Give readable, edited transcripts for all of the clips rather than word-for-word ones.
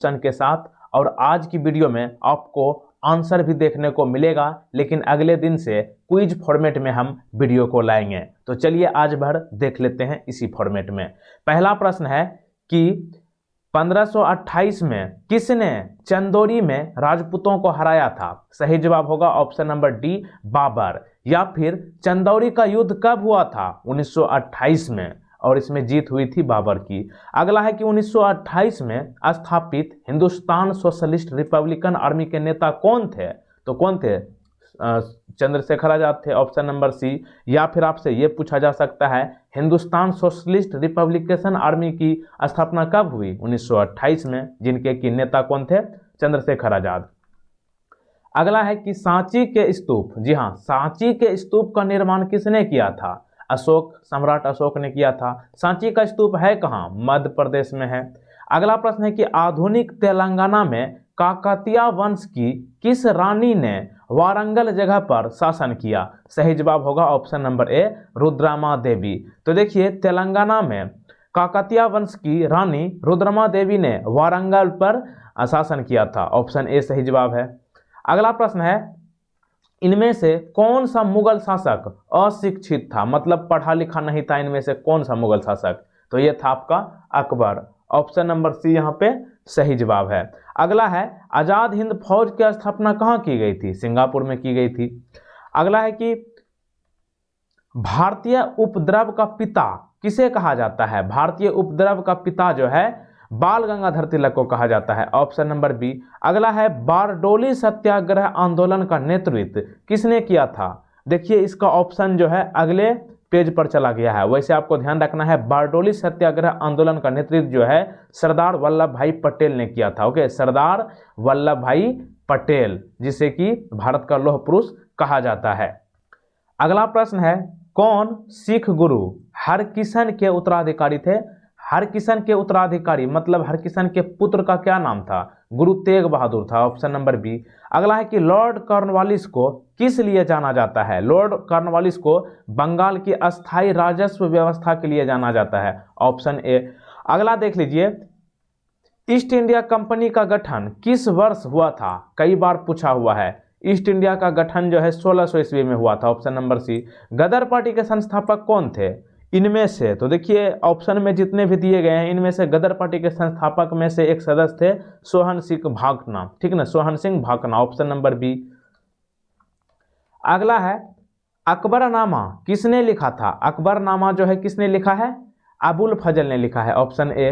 Question के साथ, और आज की वीडियो में आपको आंसर भी देखने को मिलेगा, लेकिन अगले दिन से क्विज फॉर्मेट में हम वीडियो को लाएंगे। तो चलिए आज भर देख लेते हैं इसी फॉर्मेट में। पहला प्रश्न है कि 1528 में किसने चंदौरी में राजपूतों को हराया था? सही जवाब होगा ऑप्शन नंबर डी, बाबर। या फिर चंदौरी का युद्ध कब हुआ था? 1928 में, और इसमें जीत हुई थी बाबर की। अगला है कि 1928 में स्थापित हिंदुस्तान सोशलिस्ट रिपब्लिकन आर्मी के नेता कौन थे? तो कौन थे? चंद्रशेखर आजाद थे, ऑप्शन नंबर सी। या फिर आपसे ये पूछा जा सकता है हिंदुस्तान सोशलिस्ट रिपब्लिकेशन आर्मी की स्थापना कब हुई? 1928 में, जिनके की नेता कौन थे? चंद्रशेखर आजाद। अगला है कि सांची के स्तूप, जी हाँ, सांची के स्तूप का निर्माण किसने किया था? अशोक, सम्राट अशोक ने किया था। सांची का स्तूप है कहाँ? मध्य प्रदेश में है। अगला प्रश्न है कि आधुनिक तेलंगाना में काकतीय वंश की किस रानी ने वारंगल जगह पर शासन किया? सही जवाब होगा ऑप्शन नंबर ए, रुद्रमा देवी। तो देखिए, तेलंगाना में काकतीय वंश की रानी रुद्रमा देवी ने वारंगल पर शासन किया था। ऑप्शन ए सही जवाब है। अगला प्रश्न है, इनमें से कौन सा मुगल शासक अशिक्षित था, मतलब पढ़ा लिखा नहीं था? इनमें से कौन सा मुगल शासक? तो ये था आपका अकबर। ऑप्शन नंबर सी यहाँ पे सही जवाब है। अगला है, आजाद हिंद फौज की स्थापना कहाँ की गई थी? सिंगापुर में की गई थी। अगला है कि भारतीय उपद्रव का पिता किसे कहा जाता है? भारतीय उपद्रव का पिता जो है बाल गंगाधर तिलक को कहा जाता है। Option number B. अगला है, बारडोली सत्याग्रह आंदोलन का नेतृत्व किसने किया था? देखिए, इसका ऑप्शन जो है अगले पेज पर चला गया है। वैसे आपको ध्यान रखना है, बारडोली सत्याग्रह आंदोलन का नेतृत्व जो है सरदार वल्लभ भाई पटेल ने किया था। ओके, सरदार वल्लभ भाई पटेल, जिसे कि भारत का लौह पुरुष कहा जाता है। अगला प्रश्न है, कौन सिख गुरु हरकिशन के उत्तराधिकारी थे? हरकिशन के उत्तराधिकारी मतलब हरकिशन के पुत्र का क्या नाम था? गुरु तेग बहादुर था। Option number B. अगला है कि लॉर्ड कॉर्नवालिस को किस लिए जाना जाता है? लॉर्ड कॉर्नवालिस को बंगाल की अस्थायी राजस्व व्यवस्था के लिए जाना जाता है। Option A. अगला देख लीजिए, ईस्ट इंडिया कंपनी का गठन किस वर्ष हुआ था? कई बार पूछा हुआ है। ईस्ट इंडिया का गठन जो है 1600 ईस्वी में हुआ था। Option number C. गदर पार्टी के संस्थापक कौन थे? इनमें से, तो देखिए ऑप्शन में जितने भी दिए गए हैं, इनमें से गदर पार्टी के संस्थापक में से एक सदस्य थे सोहन सिंह भाकना। ठीक ना, Sohan Singh Bhakna. Option number B. अगला है, अकबरनामा किसने लिखा था? अकबरनामा जो है किसने लिखा है? अबुल फजल ने लिखा है। Option A.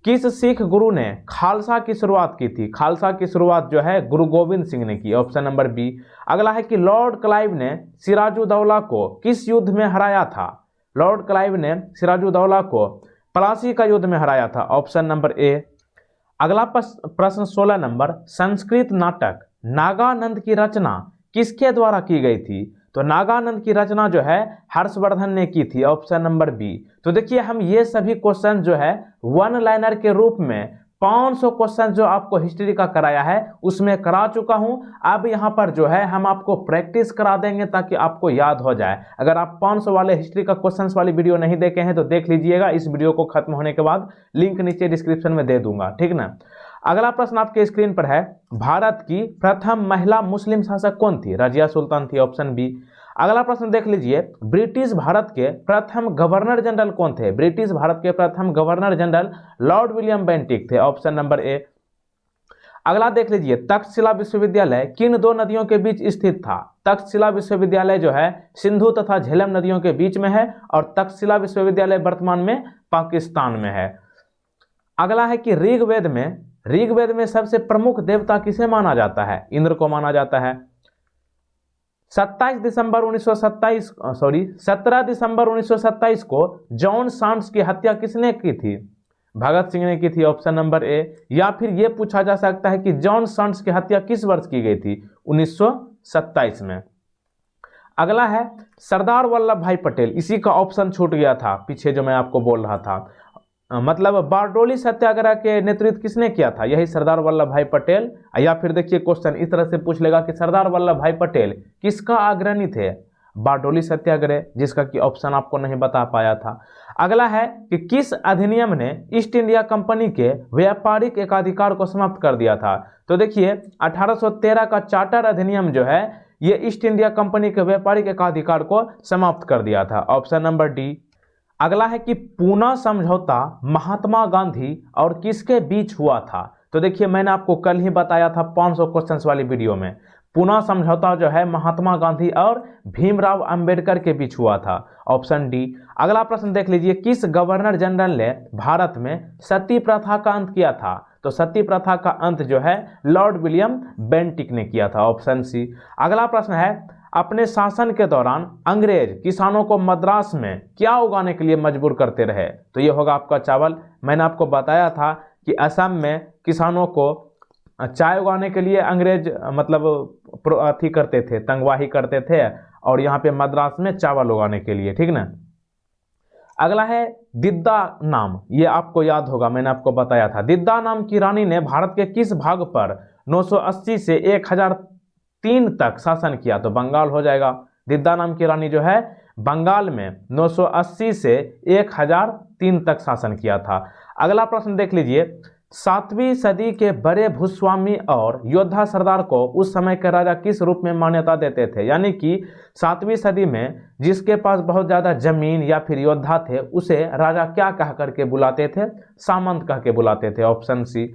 किस सिख गुरु ने खालसा की शुरुआत की थी? खालसा की शुरुआत जो है गुरु गोविंद सिंह ने की। Option number B. अगला है कि लॉर्ड क्लाइव ने सिराजुद्दौला को किस युद्ध में हराया था? लॉर्ड क्लाइव ने सिराजुद्दौला को प्लासी का युद्ध में हराया था। Option number A. अगला प्रश्न 16 नंबर, संस्कृत नाटक नागानंद की रचना किसके द्वारा की गई थी? तो नागानंद की रचना जो है हर्षवर्धन ने की थी। Option number B. तो देखिए, हम ये सभी क्वेश्चन जो है वन लाइनर के रूप में 500 क्वेश्चन जो आपको हिस्ट्री का कराया है उसमें करा चुका हूं। अब यहां पर जो है हम आपको प्रैक्टिस करा देंगे ताकि आपको याद हो जाए। अगर आप 500 वाले हिस्ट्री का क्वेश्चंस वाली वीडियो नहीं देखे हैं तो देख लीजिएगा, इस वीडियो को खत्म होने के बाद लिंक नीचे डिस्क्रिप्शन में दे दूंगा। ठीक ना। अगला प्रश्न आपके स्क्रीन पर है, भारत की प्रथम महिला मुस्लिम शासक कौन थी? रजिया सुल्तान थी। Option B. अगला प्रश्न देख लीजिए, ब्रिटिश भारत के प्रथम गवर्नर जनरल कौन थे? ब्रिटिश भारत के प्रथम governor general Lord William Bentinck थे। Option number A. अगला देख लीजिए, तक्षशिला विश्वविद्यालय किन दो नदियों के बीच स्थित था? तक्षशिला विश्वविद्यालय जो है सिंधु तथा झेलम नदियों के बीच में है, और तक्षशिला विश्वविद्यालय वर्तमान में पाकिस्तान में है। अगला है कि ऋग्वेद में सबसे प्रमुख देवता किसे माना जाता है? इंद्र को माना जाता है। 17 दिसंबर 1927 को जॉन सांड्स की हत्या किसने की थी? भगत सिंह ने की थी। ऑप्शन नंबर ए। या फिर यह पूछा जा सकता है कि जॉन सांड्स की हत्या किस वर्ष की गई थी? 1927 में। अगला है, सरदार वल्लभ भाई पटेल, इसी का ऑप्शन छूट गया था पीछे जो मैं आपको बोल रहा था, मतलब बारडोली सत्याग्रह के नेतृत्व किसने किया था? यही सरदार वल्लभ भाई पटेल। या फिर देखिए क्वेश्चन इस तरह से पूछ लेगा कि सरदार वल्लभ भाई पटेल किसका अग्रणी थे? बारडोली सत्याग्रह, जिसका कि ऑप्शन आपको नहीं बता पाया था। अगला है कि किस अधिनियम ने ईस्ट इंडिया कंपनी के व्यापारिक एकाधिकार को समाप्त कर दिया था। तो देखिए 1813 का चार्टर अधिनियम जो है ये ईस्ट इंडिया कंपनी के व्यापारिक एकाधिकार को समाप्त कर दिया था। Option number D. अगला है कि पूना समझौता महात्मा गांधी और किसके बीच हुआ था। तो देखिए मैंने आपको कल ही बताया था 500 क्वेश्चंस वाली वीडियो में, पूना समझौता जो है महात्मा गांधी और भीमराव अंबेडकर के बीच हुआ था। Option D. अगला प्रश्न देख लीजिए, किस गवर्नर जनरल ने भारत में सती प्रथा का अंत किया था। तो सती प्रथा का अंत जो है लॉर्ड विलियम बेंटिक ने किया था। Option C. अगला प्रश्न है, अपने शासन के दौरान अंग्रेज किसानों को मद्रास में क्या उगाने के लिए मजबूर करते रहे। तो ये होगा आपका चावल। मैंने आपको बताया था कि असम में किसानों को चाय उगाने के लिए अंग्रेज मतलब अथी करते थे, तंगवाही करते थे, और यहाँ पे मद्रास में चावल उगाने के लिए, ठीक ना। अगला है दिद्दा नाम, ये आपको याद होगा, मैंने आपको बताया था। दिद्दा नाम की रानी ने भारत के किस भाग पर 980 से 1003 तक शासन किया। तो बंगाल हो जाएगा। दिद्दा नाम की रानी जो है बंगाल में 980 से 1003 तक शासन किया था। अगला प्रश्न देख लीजिए, 7वीं सदी के बड़े भूस्वामी और योद्धा सरदार को उस समय के राजा किस रूप में मान्यता देते थे। यानी कि 7वीं सदी में जिसके पास बहुत ज़्यादा जमीन या फिर योद्धा थे उसे राजा क्या कह करके बुलाते थे, सामंत कह के बुलाते थे। Option C.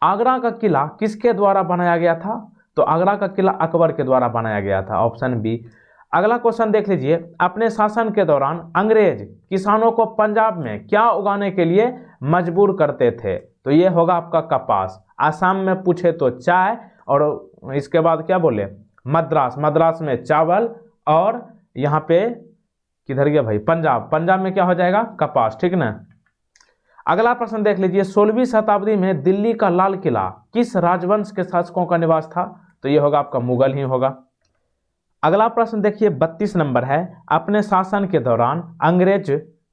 आगरा का किला किसके द्वारा बनाया गया था। तो आगरा का किला अकबर के द्वारा बनाया गया था। Option B. अगला क्वेश्चन देख लीजिए, अपने शासन के दौरान अंग्रेज किसानों को पंजाब में क्या उगाने के लिए मजबूर करते थे। तो ये होगा आपका कपास। आसाम में पूछे तो चाय, और इसके बाद क्या बोले मद्रास, मद्रास में चावल, और यहाँ पे किधर गया भाई पंजाब, पंजाब में क्या हो जाएगा कपास, ठीक ना। अगला प्रश्न देख लीजिए, 16वीं शताब्दी में दिल्ली का लाल किला किस राजवंश के शासकों का निवास था। तो ये होगा आपका मुगल ही होगा। अगला प्रश्न देखिए 32 नंबर है, अपने शासन के दौरान अंग्रेज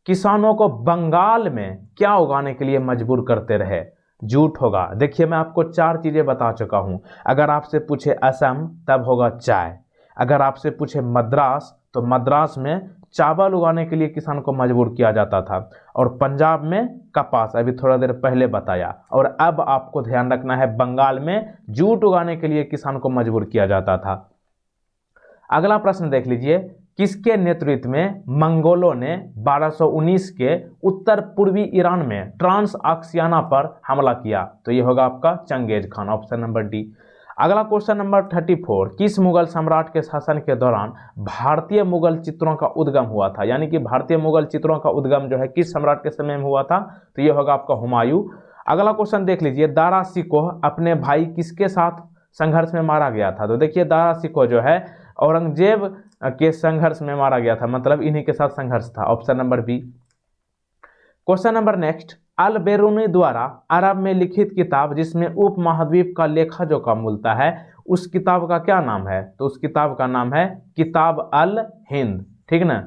किसानों को बंगाल में क्या उगाने के लिए मजबूर करते रहे। झूठ होगा। देखिए मैं आपको 4 चीजें बता चुका हूं। अगर आपसे पूछे असम तब होगा चाय, अगर आपसे पूछे मद्रास तो मद्रास में चावल उगाने के लिए किसान को मजबूर किया जाता था, और पंजाब में कपास, अभी थोड़ा देर पहले बताया। और अब आपको ध्यान रखना है बंगाल में जूट उगाने के लिए किसान को मजबूर किया जाता था। अगला प्रश्न देख लीजिए, किसके नेतृत्व में मंगोलों ने 1219 के उत्तर पूर्वी ईरान में ट्रांस आक्सियाना पर हमला किया। तो ये होगा आपका Changez Khan. Option number D. अगला क्वेश्चन नंबर 34, किस मुगल सम्राट के शासन के दौरान भारतीय मुगल चित्रों का उद्गम हुआ था। यानी कि भारतीय मुगल चित्रों का उद्गम जो है किस सम्राट के समय में हुआ था। तो ये होगा आपका हुमायूं। अगला क्वेश्चन देख लीजिए, दारा शिकोह अपने भाई किसके साथ संघर्ष में मारा गया था। तो देखिए दारा शिकोह जो है औरंगजेब के संघर्ष में मारा गया था, मतलब इन्हीं के साथ संघर्ष था। Option number B. Question number next, Al Biruni द्वारा अरब में लिखित किताब जिसमें उपमहाद्वीप का लेखा जोखा मिलता है, उस किताब का क्या नाम है। तो उस किताब का नाम है किताब अल हिंद, ठीक ना।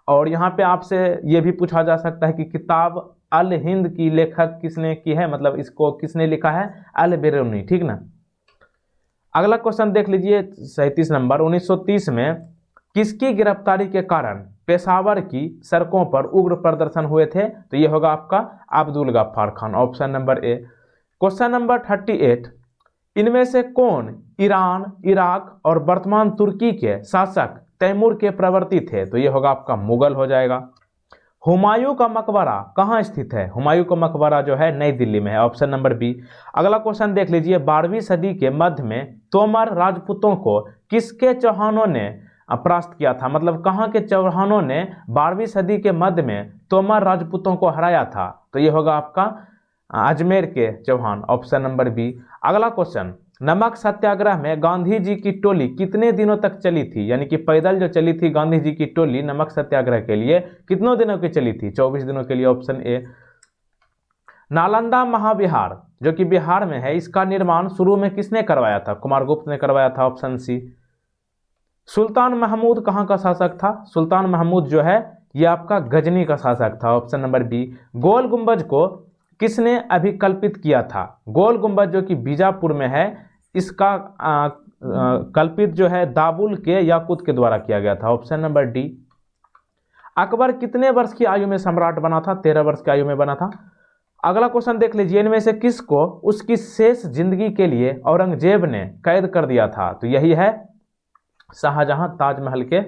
और यहाँ पे आपसे ये भी पूछा जा सकता है कि किताब अल हिंद की लेखक किसने की है, मतलब इसको किसने लिखा है, अल बेरूनी, ठीक ना। अगला क्वेश्चन देख लीजिए 37 नंबर, 1930 में किसकी गिरफ्तारी के कारण पेशावर की सड़कों पर उग्र प्रदर्शन हुए थे। तो ये होगा आपका Abdul Ghaffar Khan. Option number A. Question number 38, इनमें से कौन ईरान, इराक और वर्तमान तुर्की के शासक तैमूर के प्रवर्ती थे। तो ये होगा आपका मुगल हो जाएगा। हुमायूं का मकबरा कहाँ स्थित है। हुमायूं का मकबरा जो है नई दिल्ली में है। Option number B. अगला क्वेश्चन देख लीजिए, 12वीं सदी के मध्य में तोमर राजपूतों को किसके चौहानों ने परास्त किया था। मतलब कहाँ के चौहानों ने 12वीं सदी के मध्य में तोमर राजपूतों को हराया था। तो ये होगा आपका अजमेर के चौहान। Option number B. अगला क्वेश्चन, नमक सत्याग्रह में गांधी जी की टोली कितने दिनों तक चली थी। यानी कि पैदल जो चली थी गांधी जी की टोली नमक सत्याग्रह के लिए कितनों दिनों की चली थी, 24 दिनों के लिए। Option A. नालंदा महाविहार जो कि बिहार में है, इसका निर्माण शुरू में किसने करवाया था। कुमारगुप्त ने करवाया था। ऑप्शन सी। सुल्तान महमूद कहाँ का शासक था। सुल्तान महमूद जो है ये आपका गजनी का शासक था। Option number B. गोल गुंबज को किसने अभिकल्पित किया था। गोल गुंबज जो कि बीजापुर में है, इसका कल्पित जो है दाबुल के याकूत के द्वारा किया गया था। Option number D. अकबर कितने वर्ष की आयु में सम्राट बना था? 13 वर्ष की आयु में बना था। अगला क्वेश्चन देख लीजिए, इनमें से किसको उसकी शेष जिंदगी के लिए औरंगजेब ने कैद कर दिया था? तो यही है शाहजहां, ताजमहल के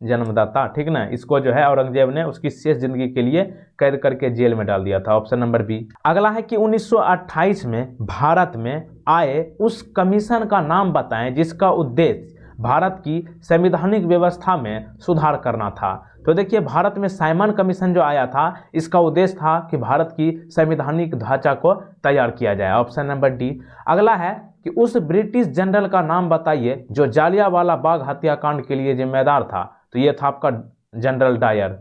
जन्मदाता, ठीक ना। इसको जो है औरंगजेब ने उसकी शेष जिंदगी के लिए कैद करके जेल में डाल दिया था। Option number B. अगला है कि 1928 में भारत में आए उस कमीशन का नाम बताएं जिसका उद्देश्य भारत की संवैधानिक व्यवस्था में सुधार करना था। तो देखिए, भारत में साइमन कमीशन जो आया था, इसका उद्देश्य था कि भारत की संवैधानिक ढांचा को तैयार किया जाए। Option number D. अगला है कि उस ब्रिटिश जनरल का नाम बताइए जो जालियांवाला बाग हत्याकांड के लिए जिम्मेदार था। तो ये था आपका जनरल डायर।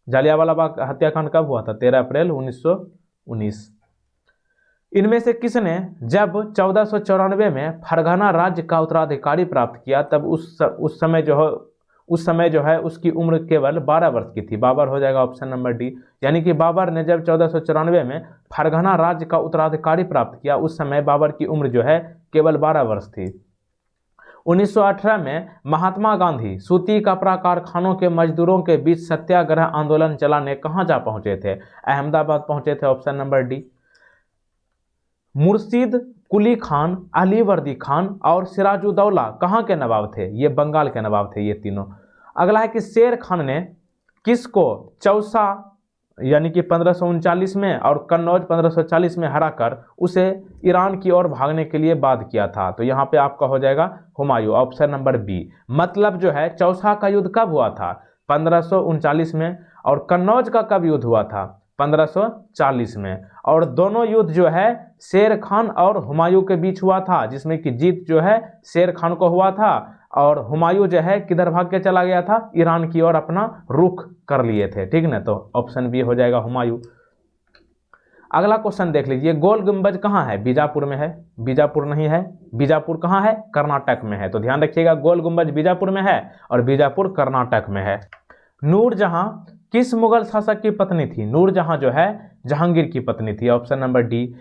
जालियांवाला बाग हत्याकांड कब हुआ था? 13 अप्रैल 1919। इनमें से किसने जब 1494 में फरगना राज्य का उत्तराधिकारी प्राप्त किया, तब उस समय जो है उसकी उम्र केवल 12 वर्ष की थी? बाबर हो जाएगा ऑप्शन नंबर डी। यानी कि बाबर ने जब 1494 में फरगना राज्य का उत्तराधिकारी प्राप्त किया, उस समय बाबर की उम्र जो है केवल 12 वर्ष थी। 1918 में महात्मा गांधी सूती कपड़ा कारखानों के मजदूरों के बीच सत्याग्रह आंदोलन चलाने कहां जा पहुंचे थे? अहमदाबाद पहुंचे थे। Option number D. Murshid Quli Khan, Alivardi Khan और सिराजुद्दौला कहाँ के नवाब थे? ये बंगाल के नवाब थे ये तीनों। अगला है कि शेर खान ने किसको चौसा यानी कि 1539 में और कन्नौज 1540 में हराकर उसे ईरान की ओर भागने के लिए बाध्य किया था? तो यहाँ पे आपका हो जाएगा हुमायूं। Option number B. मतलब जो है चौसा का युद्ध कब हुआ था? 1539 में। और कन्नौज का कब युद्ध हुआ था? 1540 में। और दोनों युद्ध जो है शेर खान और हुमायूं के बीच हुआ था, जिसमें कि जीत जो है शेर खान को हुआ था और हुमायूं जो है किधर भाग के चला गया था? ईरान की ओर अपना रुख कर लिए थे, ठीक ना। तो ऑप्शन बी हो जाएगा हुमायूं। अगला क्वेश्चन देख लीजिए, गोल गुंबज कहाँ है? बीजापुर में है? बीजापुर नहीं है। बीजापुर कहाँ है? कर्नाटक में है। तो ध्यान रखिएगा, गोल गुंबज बीजापुर में है और बीजापुर कर्नाटक में है। नूरजहां किस मुगल शासक की पत्नी थी? नूरजहां जो है जहांगीर की पत्नी थी। Option number D.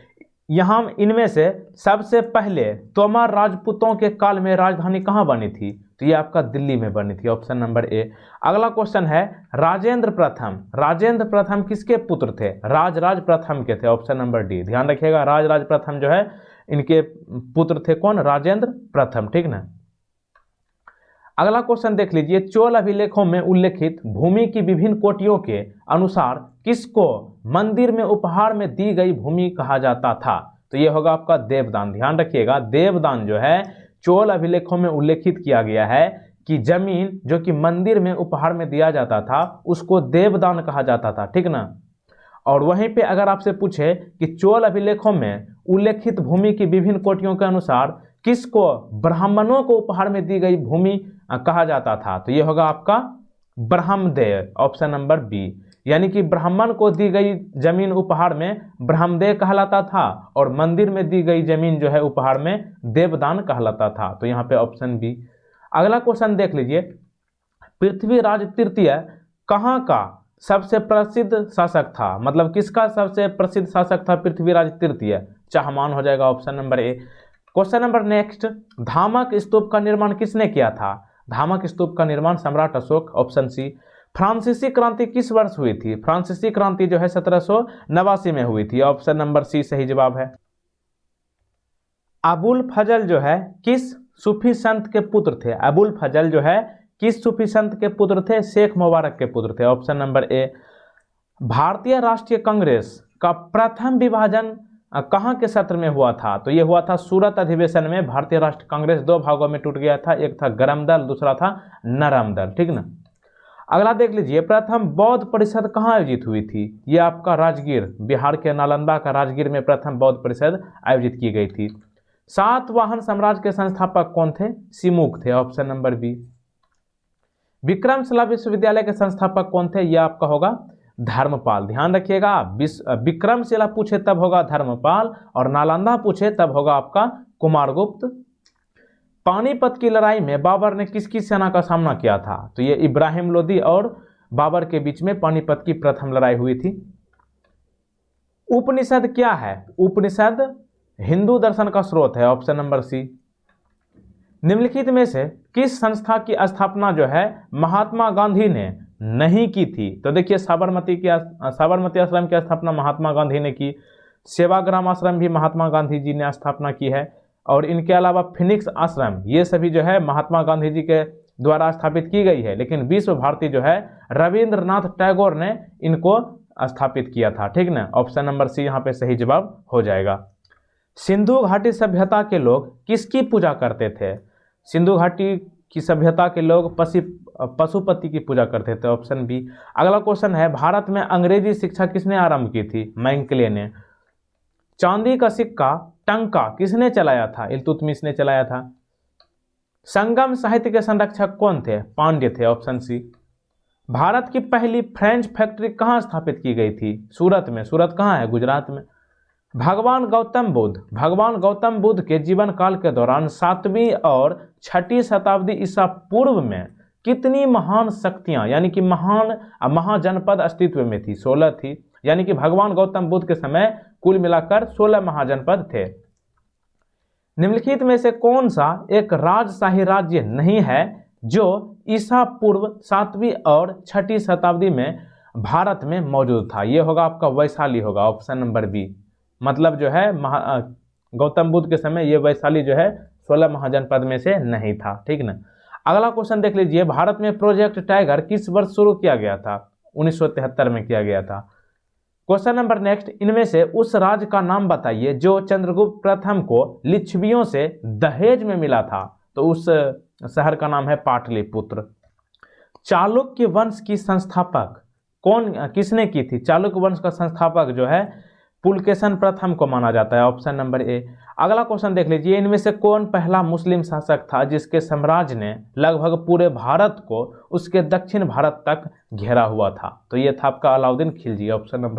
यहाँ इनमें से सबसे पहले तोमर राजपूतों के काल में राजधानी कहाँ बनी थी? तो ये आपका दिल्ली में बनी थी। Option number A. अगला क्वेश्चन है, राजेंद्र प्रथम। राजेंद्र प्रथम किसके पुत्र थे? राजराज प्रथम के थे। Option number D. ध्यान रखिएगा, राजराज प्रथम जो है इनके पुत्र थे कौन? राजेंद्र प्रथम, ठीक ना। अगला क्वेश्चन देख लीजिए, चोल अभिलेखों में उल्लेखित भूमि की विभिन्न कोटियों के अनुसार किसको मंदिर में उपहार में दी गई भूमि कहा जाता था? तो ये होगा आपका देवदान। ध्यान रखिएगा, देवदान जो है चोल अभिलेखों में उल्लेखित किया गया है कि जमीन जो कि मंदिर में उपहार में दिया जाता था उसको देवदान कहा जाता था, ठीक ना। और वहीं पे अगर आपसे पूछे कि चोल अभिलेखों में उल्लेखित भूमि की विभिन्न कोटियों के अनुसार किसको ब्राह्मणों को उपहार में दी गई भूमि कहा जाता था? तो ये होगा आपका ब्रह्मदेव। Option number B. यानी कि ब्राह्मण को दी गई जमीन उपहार में ब्रह्मदेव कहलाता था और मंदिर में दी गई जमीन जो है उपहार में देवदान कहलाता था। तो यहाँ पे ऑप्शन बी। अगला क्वेश्चन देख लीजिए, पृथ्वीराज तृतीय कहाँ का सबसे प्रसिद्ध शासक था? मतलब किसका सबसे प्रसिद्ध शासक था पृथ्वीराज तृतीय? चाहमान हो जाएगा। Option number A. Question number next, Dhamek Stupa का निर्माण किसने किया था? धामक स्तूप का निर्माण सम्राट अशोक। Option C. फ्रांसीसी क्रांति किस वर्ष हुई थी? फ्रांसीसी क्रांति जो है 1789 में हुई थी। ऑप्शन नंबर सी सही जवाब है। अबुल फजल जो है किस सूफी संत के पुत्र थे? अबुल फजल जो है किस सूफी संत के पुत्र थे? शेख मुबारक के पुत्र थे। ऑप्शन नंबर ए। भारतीय राष्ट्रीय कांग्रेस का प्रथम विभाजन कहाँ के सत्र में हुआ था? तो ये हुआ था सूरत अधिवेशन में। भारतीय राष्ट्रीय कांग्रेस दो भागों में टूट गया था, एक था गरम दल, दूसरा था नरम दल, ठीक ना। अगला देख लीजिए, प्रथम बौद्ध परिषद कहाँ आयोजित हुई थी? ये आपका राजगीर, बिहार के नालंदा का राजगीर में प्रथम बौद्ध परिषद आयोजित की गई थी। सातवाहन साम्राज्य के संस्थापक कौन थे? सिमुक थे। Option number B. विक्रमशिला विश्वविद्यालय के संस्थापक कौन थे? यह आपका होगा धर्मपाल। ध्यान रखिएगा, विक्रमशिला पूछे तब होगा धर्मपाल और नालंदा पूछे तब होगा आपका कुमारगुप्त। पानीपत की लड़ाई में बाबर ने किसकी सेना का सामना किया था? तो ये इब्राहिम लोदी और बाबर के बीच में पानीपत की प्रथम लड़ाई हुई थी। उपनिषद क्या है? उपनिषद हिंदू दर्शन का स्रोत है। Option number C. निम्नलिखित में से किस संस्था की स्थापना जो है महात्मा गांधी ने नहीं की थी? तो देखिए साबरमती आश्रम की स्थापना महात्मा गांधी ने की, सेवाग्राम आश्रम भी महात्मा गांधी जी ने स्थापना की है, और इनके अलावा फिनिक्स आश्रम, ये सभी जो है महात्मा गांधी जी के द्वारा स्थापित की गई है, लेकिन विश्व भारती जो है रविंद्रनाथ टैगोर ने इनको स्थापित किया था। ठीक ना, ऑप्शन नंबर सी यहाँ पे सही जवाब हो जाएगा। सिंधु घाटी सभ्यता के लोग किसकी पूजा करते थे? सिंधु घाटी की सभ्यता के लोग पशुपति की पूजा करते थे, ऑप्शन बी। अगला क्वेश्चन है, भारत में अंग्रेजी शिक्षा किसने आरंभ की थी? मैंकले ने। चांदी का सिक्का टंका किसने चलाया था? इल्तुतमिश ने चलाया था। संगम साहित्य के संरक्षक कौन थे? पांड्य थे, ऑप्शन सी। भारत की पहली फ्रेंच फैक्ट्री कहाँ स्थापित की गई थी? सूरत में। सूरत कहाँ है? गुजरात में। भगवान गौतम बुद्ध के जीवन काल के दौरान 7वीं और 6ठी शताब्दी ईसा पूर्व में कितनी महान शक्तियां यानी कि महाजनपद अस्तित्व में थी? 16 थी। यानी कि भगवान गौतम बुद्ध के समय कुल मिलाकर 16 महाजनपद थे। निम्नलिखित में से कौन सा एक राजशाही राज्य नहीं है जो ईसा पूर्व 7वीं और 6ठी शताब्दी में भारत में मौजूद था? यह होगा आपका वैशाली होगा, ऑप्शन नंबर बी। मतलब जो है गौतम बुद्ध के समय ये वैशाली जो है 16 महाजनपद में से नहीं था। ठीक ना। अगला क्वेश्चन देख लीजिए, भारत में प्रोजेक्ट टाइगर किस वर्ष शुरू किया गया था? 1973 में किया गया था। क्वेश्चन नंबर नेक्स्ट, इनमें से उस राज्य का नाम बताइए जो चंद्रगुप्त प्रथम को लिच्छवियों से दहेज में मिला था। तो उस शहर का नाम है पाटलिपुत्र। चालुक्य वंश की संस्थापक किसने की थी? चालुक्य वंश का संस्थापक जो है पुलकेशन प्रथम को माना जाता है, ऑप्शन नंबर ए। अगला क्वेश्चन देख लीजिए, इनमें से कौन पहला मुस्लिम शासक था जिसके साम्राज्य ने लगभग पूरे भारत को उसके दक्षिण भारत तक घेरा हुआ था? तो ये था आपका अलाउद्दीन खिलजी, ऑप्शन नंबर